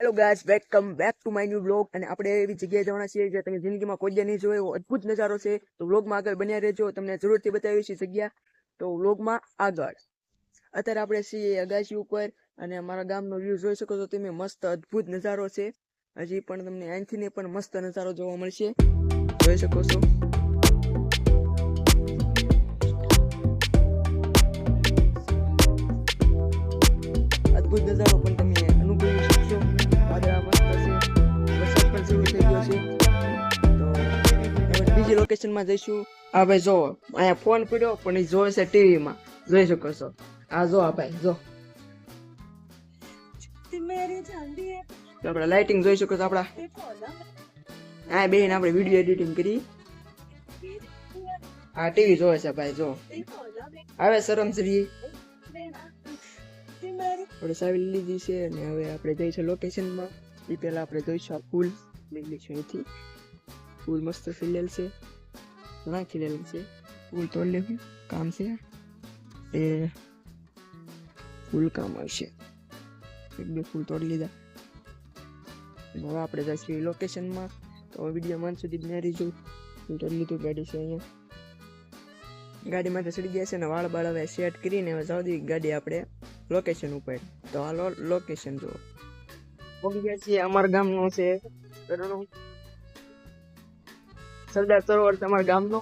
Hello guys, welcome back to my new vlog. અને આપણે એવી જગ્યાએ જવાના છીએ જે તમે જિંદગીમાં કોઈ દી નહીં જોયો એવો અદ્ભુત નજારો છે. તો વ્લોગમાં આગળ બન્યા રહેજો, તમને જરૂરથી બતાવીશ એ જગ્યા. તો વ્લોગમાં આગળ અત્યારે આપણે છીએ અગાસી ઉપર અને અમારા ગામનો વ્યૂ જોઈ શકો છો તમે. મસ્ત અદ્ભુત નજારો છે. હજી પણ તમને અહીંથી પણ મસ્ત નજારો જોવા મળશે, જોઈ શકો છો. અદ્ભુત નજારો પણ તમે અનુભવી શકશો. વાદળા મસ્ત છે, વરસાદ પણ શરૂ થઈ ગયો છે. તો હવે બીજી લોકેશનમાં જઈશું. આ ભાઈ જો અહીંયા ફોન પડ્યો પણ એ જોવે છે ટીવીમાં, જોઈ શકો છો. આ જો આ ભાઈ જો, આપણે લાઇટિંગ જોઈ શકો છો. આપણા આ બેન આપણે વિડીયો એડિટિંગ કરી. આ ટીવી જોવે છે ભાઈ જો. હવે શરમ શ્રી આપણે સાવી લીધી છે અને હવે આપણે જઈશું લોકેશનમાં. એ પહેલા આપણે જોઈશું આ ફૂલ લીધી છે. અહીંથી ફૂલ મસ્ત ખીલેલ છે, ઘણા ખીલેલ છે. ફૂલ તોડ લેવું કામ છે, એ ફૂલ કામ આવશે. એક બે ફૂલ તોડી લીધા. હવે આપણે જઈશું લોકેશનમાં. તો વિડીયો મન સુધી બને રહીજો. તોડી લીધું, ગાડી છે અહીંયા. ગાડીમાંથી ચડી ગયા છે ને વાળ બાળ હવે સેટ કરીને હવે જવા દઈએ ગાડી આપણે લોકેશન ઉપર. તો હાલો લોકેશન જુઓ. પહોંચી ગયા છીએ. અમારા ગામનો છે સરદાર સરોવર, તમારા ગામનો.